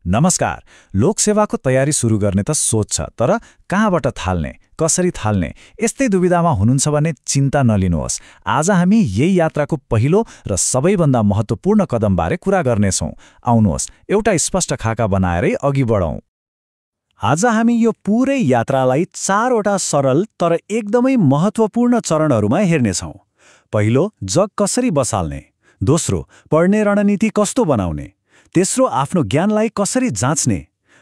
नमस्कार। लोकसेवाको तयारी सुरु गर्ने त सोच छ, तर कहाँबाट थाल्ने, कसरी थाल्ने, यस्तै दुविधामा हुनुहुन्छ भने चिन्ता नलिनुहोस्। आज हामी यही यात्राको पहिलो र सबैभन्दा महत्त्वपूर्ण कदमबारे कुरा गर्नेछौँ। आउनुहोस्, एउटा स्पष्ट खाका बनाएरै अघि बढौँ। आज हामी यो पूरै यात्रालाई 4वटा सरल तर एकदमै महत्त्वपूर्ण चरणहरूमा हेर्नेछौँ। पहिलो, जग कसरी बसाल्ने। दोस्रो, पढ्ने रणनीति कस्तो बनाउने। तेस्रो, आफ्नो ज्ञानलाई कसरी जाँच्ने।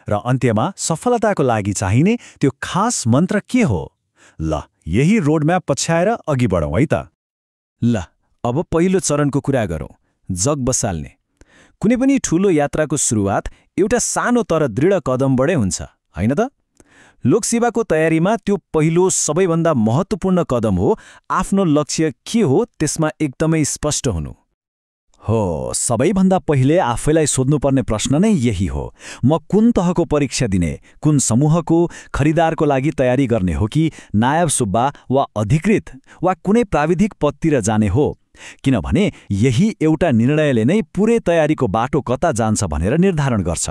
र अन्त्यमा सफलताको लागि चाहिने त्यो खास मन्त्र के हो। ल, यही रोडम्याप पछ्याएर अघि बढौँ है त। ल, अब पहिलो चरणको कुरा गरौँ, जग बसाल्ने। कुनै पनि ठूलो यात्राको सुरुवात एउटा सानो तर दृढ कदमबाटै हुन्छ, होइन त? लोकसेवाको तयारीमा त्यो पहिलो सबैभन्दा महत्त्वपूर्ण कदम हो आफ्नो लक्ष्य के हो त्यसमा एकदमै स्पष्ट हुनु। हो, सबैभन्दा पहिले आफैलाई सोध्नुपर्ने प्रश्न नै यही हो। म कुन तहको परीक्षा दिने, कुन समूहको, खरिदारको लागि तयारी गर्ने हो कि नायब सुब्बा वा अधिकृत वा कुनै प्राविधिक पदतिर जाने हो। किनभने यही एउटा निर्णयले नै पुरै तयारीको बाटो कता जान्छ भनेर निर्धारण गर्छ।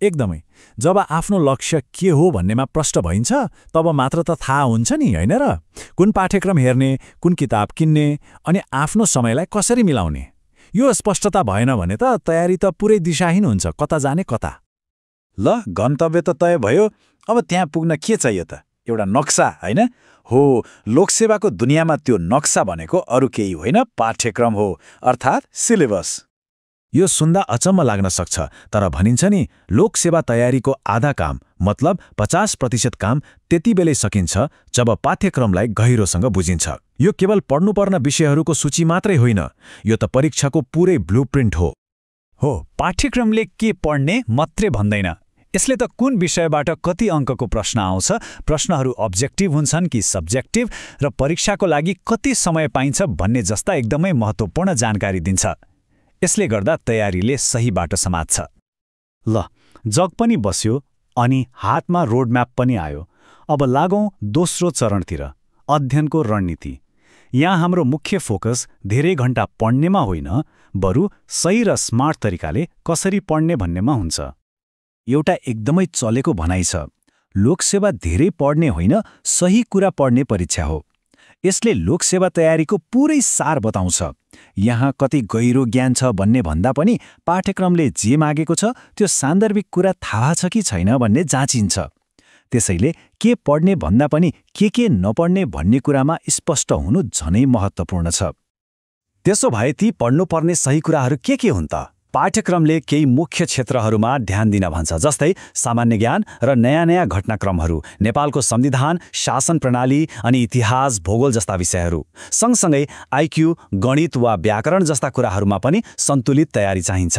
एकदमै। जब आफ्नो लक्ष्य के हो भन्नेमा प्रष्ट भइन्छ, तब मात्र त थाहा हुन्छ नि, होइन र? कुन पाठ्यक्रम हेर्ने, कुन किताब किन्ने, अनि आफ्नो समयलाई कसरी मिलाउने। यो स्पष्टता भएन भने त तयारी त पुरै दिशाहीन हुन्छ, कता जाने कता। ल, गन्तव्य त तय भयो। अब त्यहाँ पुग्न के चाहियो त? एउटा नक्सा, होइन? हो, लोकसेवाको दुनियाँमा त्यो नक्सा भनेको अरू केही होइन, पाठ्यक्रम हो, अर्थात् सिलेबस। यो सुन्दा अचम्म लाग्न सक्छ, तर भनिन्छ नि, लोकसेवा तयारीको आधा काम मतलब 50% काम त्यति बेलै सकिन्छ जब पाठ्यक्रमलाई गहिरोसँग बुझिन्छ। यो केवल पढ्नुपर्न विषयहरूको सूची मात्रै होइन, यो त परीक्षाको पुरै ब्लुप्रिन्ट हो। हो, पाठ्यक्रमले के पढ्ने मात्रै भन्दैन। यसले त कुन विषयबाट कति अङ्कको प्रश्न आउँछ, प्रश्नहरू अब्जेक्टिभ हुन्छन् कि सब्जेक्टिभ, र परीक्षाको लागि कति समय पाइन्छ भन्ने जस्ता एकदमै महत्त्वपूर्ण जानकारी दिन्छ। यसले गर्दा तयारीले सही बाटो समात्छ। ल, जग पनि बस्यो अनि हातमा रोडम्याप पनि आयो। अब लागौँ दोस्रो चरणतिर, अध्ययनको रणनीति। यहाँ हाम्रो मुख्य फोकस धेरै घण्टा पढ्नेमा होइन, बरु सही र स्मार्ट तरिकाले कसरी पढ्ने भन्नेमा हुन्छ। एउटा एकदमै चलेको भनाइ छ, लोकसेवा धेरै पढ्ने होइन, सही कुरा पढ्ने परीक्षा हो। यसले लोकसेवा तयारीको पुरै सार बताउँछ। यहाँ कति गहिरो ज्ञान छ भन्ने भन्दा पनि पाठ्यक्रमले जे मागेको छ त्यो सान्दर्भिक कुरा थाहा छ कि छैन भन्ने जाँचिन्छ। त्यसैले के पढ्ने भन्दा पनि के नपढ्ने भन्ने कुरामा स्पष्ट हुनु झनै महत्त्वपूर्ण छ। त्यसो भए ती पढ्नुपर्ने सही कुराहरू के हुन् त? पाठ्यक्रमले केही मुख्य क्षेत्रहरूमा ध्यान दिन भन्छ, जस्तै सामान्य ज्ञान र नयाँ घटनाक्रमहरू, नेपालको संविधान, शासन प्रणाली अनि इतिहास, भूगोल जस्ता विषयहरू। सँगसँगै आइक्यू, गणित वा व्याकरण जस्ता कुराहरूमा पनि सन्तुलित तयारी चाहिन्छ।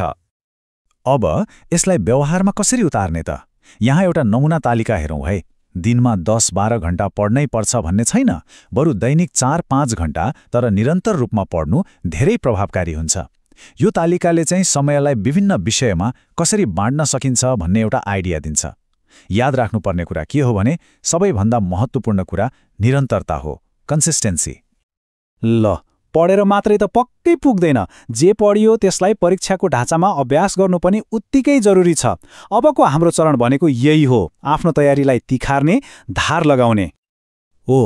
अब यसलाई व्यवहारमा कसरी उतार्ने त? यहाँ एउटा नमुना तालिका हेरौँ है। दिनमा 10-12 घण्टा पढ्नै पर्छ भन्ने छैन, बरु दैनिक 4-5 घण्टा तर निरन्तर रूपमा पढ्नु धेरै प्रभावकारी हुन्छ। यो तालिकाले चाहिँ समयलाई विभिन्न विषयमा कसरी बाँड्न सकिन्छ भन्ने एउटा आइडिया दिन्छ। याद राख्नुपर्ने कुरा के हो भने सबैभन्दा महत्त्वपूर्ण कुरा निरन्तरता हो, कन्सिस्टेन्सी। ल, पढेर मात्रै त पक्कै पुग्दैन। जे पढियो त्यसलाई परीक्षाको ढाँचामा अभ्यास गर्नु पनि उत्तिकै जरुरी छ। अबको हाम्रो चरण भनेको यही हो, आफ्नो तयारीलाई तिखार्ने, धार लगाउने। हो,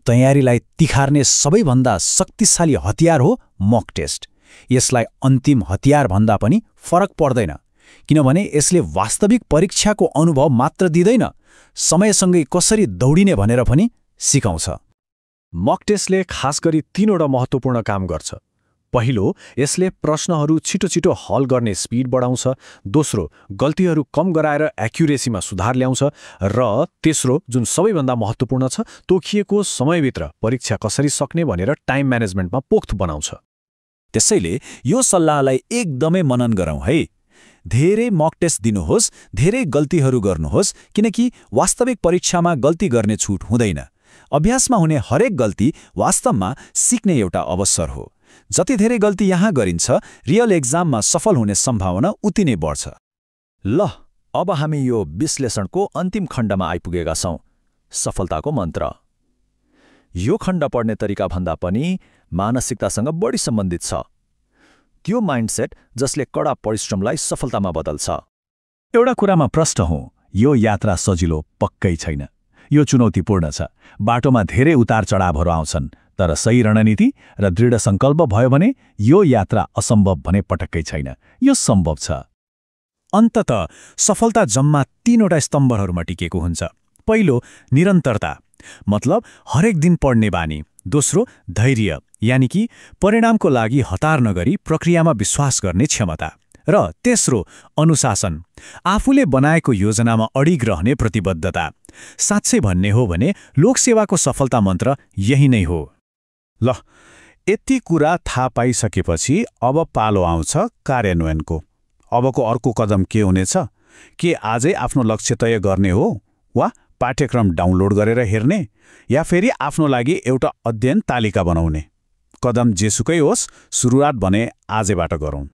तयारीलाई तिखार्ने सबैभन्दा शक्तिशाली हतियार हो मक टेस्ट। यसलाई अन्तिम हतियार भन्दा पनि फरक पर्दैन, किनभने यसले वास्तविक परीक्षाको अनुभव मात्र दिँदैन, समयसँगै कसरी दौडिने भनेर पनि सिकाउँछ। मक टेस्टले खास गरी 3वटा महत्त्वपूर्ण काम गर्छ। पहिलो, यसले प्रश्नहरू छिटो हल गर्ने स्पिड बढाउँछ। दोस्रो, गल्तीहरू कम गराएर एक्युरेसीमा सुधार ल्याउँछ। र तेस्रो, जुन सबैभन्दा महत्त्वपूर्ण छ, तोकिएको समयभित्र परीक्षा कसरी सक्ने भनेर टाइम म्यानेजमेन्टमा पोख्त बनाउँछ। त्यसैले यो सल्लाहलाई एकदमै मनन गरौँ है। धेरै मक टेस्ट दिनुहोस्, धेरै गल्तीहरू गर्नुहोस्, किनकि वास्तविक परीक्षामा गल्ती गर्ने छुट हुँदैन। अभ्यासमा हुने हरेक गल्ती वास्तवमा सिक्ने एउटा अवसर हो। जति धेरै गल्ती यहाँ गरिन्छ, रियल एक्जाममा सफल हुने सम्भावना उति नै बढ्छ। ल, अब हामी यो विश्लेषणको अन्तिम खण्डमा आइपुगेका छौँ, सफलताको मन्त्र। यो खण्ड पढ्ने तरिका भन्दा पनि मानसिकतासँग बढी सम्बन्धित छ। त्यो माइन्डसेट जसले कडा परिश्रमलाई सफलतामा बदल्छ। एउटा कुरामा प्रष्ट हौँ, यो यात्रा सजिलो पक्कै छैन। यो चुनौतीपूर्ण छ। बाटोमा धेरै उतार चढावहरू आउँछन्, तर सही रणनीति र दृढ सङ्कल्प भयो भने यो यात्रा असम्भव भने पटक्कै छैन। यो सम्भव छ। अन्ततः सफलता जम्मा 3वटा स्तम्भहरूमा टिकेको हुन्छ। पहिलो, निरन्तरता, मतलब हरेक दिन पढ्ने बानी। दोस्रो, धैर्य, यानि कि परिणामको लागि हतार नगरी प्रक्रियामा विश्वास गर्ने क्षमता। र तेस्रो, अनुशासन, आफूले बनाएको योजनामा अडिग रहने प्रतिबद्धता। साँच्चै भन्ने हो भने लोकसेवाको सफलता मन्त्र यही नै हो। ल, यति कुरा थाहा पाइसकेपछि अब पालो आउँछ कार्यान्वयनको। अबको अर्को कदम के हुनेछ? के आजै आफ्नो लक्ष्य तय गर्ने हो, वा पाठ्यक्रम डाउनलोड गरेर हेर्ने, या फेरि आफ्नो लागि एउटा अध्ययन तालिका बनाउने? कदम जेसुकै होस्, सुरुवात भने आजैबाट गरौँ।